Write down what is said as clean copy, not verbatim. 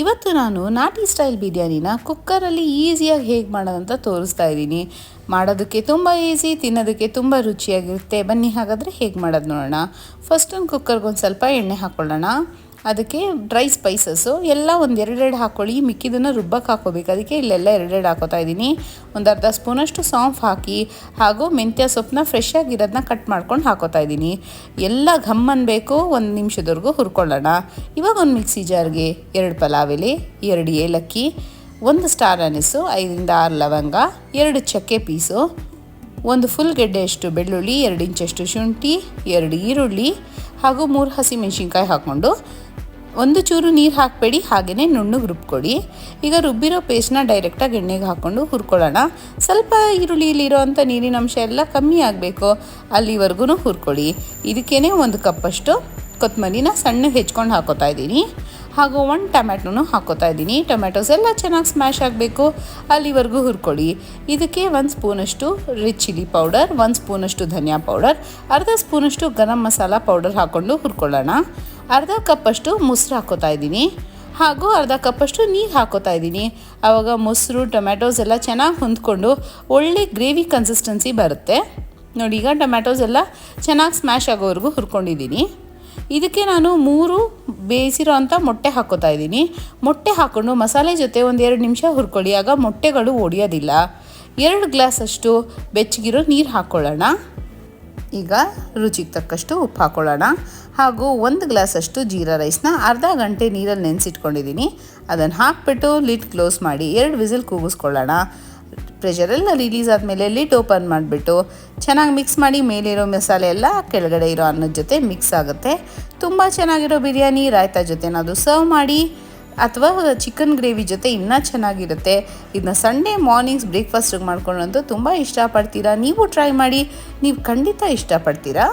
ಇವತ್ತು ನಾನು ನಾಟಿ ಸ್ಟೈಲ್ ಬಿರಿಯಾನಿನ ಕುಕ್ಕರಲ್ಲಿ ಈಸಿಯಾಗಿ ಹೇಗೆ ಮಾಡೋದಂತ ತೋರಿಸ್ತಾ ಇದ್ದೀನಿ. ಮಾಡೋದಕ್ಕೆ ತುಂಬ ಈಸಿ, ತಿನ್ನೋದಕ್ಕೆ ತುಂಬ ರುಚಿಯಾಗಿರುತ್ತೆ. ಬನ್ನಿ ಹಾಗಾದರೆ ಹೇಗೆ ಮಾಡೋದು ನೋಡೋಣ. ಫಸ್ಟ್ ಒಂದು ಕುಕ್ಕರ್ಗೆ ಒಂದು ಸ್ವಲ್ಪ ಎಣ್ಣೆ ಹಾಕ್ಕೊಳ್ಳೋಣ. ಅದಕ್ಕೆ ಡ್ರೈ ಸ್ಪೈಸಸ್ಸು ಎಲ್ಲ ಒಂದು ಎರಡೆರಡು ಹಾಕ್ಕೊಳ್ಳಿ. ಮಿಕ್ಕಿದನ್ನು ರುಬ್ಬಕ್ಕೆ ಹಾಕ್ಕೋಬೇಕು. ಅದಕ್ಕೆ ಇಲ್ಲೆಲ್ಲ ಎರಡೆರಡು ಹಾಕೋತಾ ಇದ್ದೀನಿ. ಒಂದು ಅರ್ಧ ಸ್ಪೂನಷ್ಟು ಸೌಂಫ್ ಹಾಕಿ ಹಾಗೂ ಮೆಂತ್ಯ ಸೊಪ್ಪನ್ನ ಫ್ರೆಶ್ ಆಗಿರೋದನ್ನ ಕಟ್ ಮಾಡ್ಕೊಂಡು ಹಾಕೋತಾ ಇದ್ದೀನಿ. ಎಲ್ಲ ಘಮ್ ಅನ್ಬೇಕು. ಒಂದು ನಿಮಿಷದವರೆಗೂ ಹುರ್ಕೊಳ್ಳೋಣ. ಇವಾಗ ಒಂದು ಮಿಕ್ಸಿ ಜಾರ್ಗೆ 2 ಪಲಾವ್ ಎಲೆ, 2 ಏಲಕ್ಕಿ, 1 ಸ್ಟಾರ್ ಅನಿಸು, 5 ರಿಂದ 6 ಲವಂಗ, 2 ಚಕ್ಕೆ ಪೀಸು, 1 ಫುಲ್ ಗೆಡ್ಡೆಯಷ್ಟು ಬೆಳ್ಳುಳ್ಳಿ, 2 ಇಂಚಷ್ಟು ಶುಂಠಿ, 2 ಈರುಳ್ಳಿ ಹಾಗೂ 3 ಹಸಿಮೆಣಸಿನ್ಕಾಯಿ ಹಾಕ್ಕೊಂಡು ಒಂದು ಚೂರು ನೀರು ಹಾಕಬೇಡಿ, ಹಾಗೆಯೇ ನುಣ್ಣಗೆ ರುಬ್ಕೊಡಿ. ಈಗ ರುಬ್ಬಿರೋ ಪೇಸ್ಟ್ನ ಡೈರೆಕ್ಟಾಗಿ ಎಣ್ಣೆಗೆ ಹಾಕ್ಕೊಂಡು ಹುರ್ಕೊಳ್ಳೋಣ. ಸ್ವಲ್ಪ ಈರುಳ್ಳಿಲಿರೋ ಅಂಥ ನೀರಿನ ಅಂಶ ಎಲ್ಲ ಕಮ್ಮಿ ಆಗಬೇಕು, ಅಲ್ಲಿವರೆಗೂ ಹುರ್ಕೊಳ್ಳಿ. ಇದಕ್ಕೇ 1 ಕಪ್ಪಷ್ಟು ಕೊತ್ತಂಬರಿನ ಸಣ್ಣಗೆ ಹೆಚ್ಕೊಂಡು ಹಾಕೋತಾ ಇದ್ದೀನಿ. ಹಾಗೂ 1 ಟೊಮ್ಯಾಟೊನೂ ಹಾಕೋತಾ ಇದ್ದೀನಿ. ಟೊಮ್ಯಾಟೊಸ್ ಎಲ್ಲ ಚೆನ್ನಾಗಿ ಸ್ಮ್ಯಾಶ್ ಆಗಬೇಕು, ಅಲ್ಲಿವರೆಗೂ ಹುರ್ಕೊಳ್ಳಿ. ಇದಕ್ಕೆ 1 ಸ್ಪೂನಷ್ಟು ರೆಡ್ ಚಿಲ್ಲಿ ಪೌಡರ್, 1 ಸ್ಪೂನಷ್ಟು ಧನಿಯಾ ಪೌಡರ್, ಅರ್ಧ ಸ್ಪೂನಷ್ಟು ಗರಂ ಮಸಾಲ ಪೌಡರ್ ಹಾಕ್ಕೊಂಡು ಹುರ್ಕೊಳ್ಳೋಣ. ಅರ್ಧ ಕಪ್ಪಷ್ಟು ಮೊಸರು ಹಾಕೋತಾ ಇದ್ದೀನಿ ಹಾಗೂ ಅರ್ಧ ಕಪ್ಪಷ್ಟು ನೀರು ಹಾಕೋತಾ ಇದ್ದೀನಿ. ಆವಾಗ ಮೊಸರು ಟೊಮ್ಯಾಟೊಸ್ ಎಲ್ಲ ಚೆನ್ನಾಗಿ ಹೊಂದ್ಕೊಂಡು ಒಳ್ಳೆ ಗ್ರೇವಿ ಕನ್ಸಿಸ್ಟೆನ್ಸಿ ಬರುತ್ತೆ. ನೋಡಿ, ಈಗ ಟೊಮ್ಯಾಟೊಸ್ ಎಲ್ಲ ಚೆನ್ನಾಗಿ ಸ್ಮ್ಯಾಶ್ ಆಗೋವರೆಗೂ ಹುರ್ಕೊಂಡಿದ್ದೀನಿ. ಇದಕ್ಕೆ ನಾನು 3 ಬೇಯಿಸಿರೋ ಅಂಥ ಮೊಟ್ಟೆ ಹಾಕೋತಾ ಇದ್ದೀನಿ. ಮೊಟ್ಟೆ ಹಾಕ್ಕೊಂಡು ಮಸಾಲೆ ಜೊತೆ ಒಂದು 2 ನಿಮಿಷ ಹುರ್ಕೊಳ್ಳಿ. ಆಗ ಮೊಟ್ಟೆಗಳು ಒಡೆಯೋದಿಲ್ಲ. 2 ಗ್ಲಾಸಷ್ಟು ಬೆಚ್ಚಗಿರೋ ನೀರು ಹಾಕ್ಕೊಳ್ಳೋಣ. ಈಗ ರುಚಿಗೆ ತಕ್ಕಷ್ಟು ಉಪ್ಪು ಹಾಕ್ಕೊಳ್ಳೋಣ. ಹಾಗೂ 1 ಗ್ಲಾಸಷ್ಟು ಜೀರಾ ರೈಸ್ನ ಅರ್ಧ ಗಂಟೆ ನೀರಲ್ಲಿ ನೆನೆಸಿಟ್ಕೊಂಡಿದ್ದೀನಿ. ಅದನ್ನು ಹಾಕ್ಬಿಟ್ಟು ಲಿಡ್ ಕ್ಲೋಸ್ ಮಾಡಿ 2 ವಿಸಿಲ್ ಕೂಗಿಸ್ಕೊಳ್ಳೋಣ. ಪ್ರೆಷರೆಲ್ಲ ರಿಲೀಸ್ ಆದಮೇಲೆ ಲಿಡ್ ಓಪನ್ ಮಾಡಿಬಿಟ್ಟು ಚೆನ್ನಾಗಿ ಮಿಕ್ಸ್ ಮಾಡಿ. ಮೇಲಿರೋ ಮಸಾಲೆ ಎಲ್ಲ ಕೆಳಗಡೆ ಇರೋ ಅನ್ನದ ಜೊತೆ ಮಿಕ್ಸ್ ಆಗುತ್ತೆ. ತುಂಬ ಚೆನ್ನಾಗಿರೋ ಬಿರಿಯಾನಿ ರಾಯ್ತಾ ಜೊತೆನಾದರೂ ಸರ್ವ್ ಮಾಡಿ, ಅಥವಾ ಚಿಕನ್ ಗ್ರೇವಿ ಜೊತೆ ಇನ್ನೂ ಚೆನ್ನಾಗಿರುತ್ತೆ. ಇದನ್ನ ಸಂಡೇ ಮಾರ್ನಿಂಗ್ಸ್ ಬ್ರೇಕ್ಫಾಸ್ಟಿಗೆ ಮಾಡ್ಕೊಂಡಂತೂ ತುಂಬ ಇಷ್ಟಪಡ್ತೀರಾ. ನೀವು ಟ್ರೈ ಮಾಡಿ, ನೀವು ಖಂಡಿತ ಇಷ್ಟಪಡ್ತೀರಾ.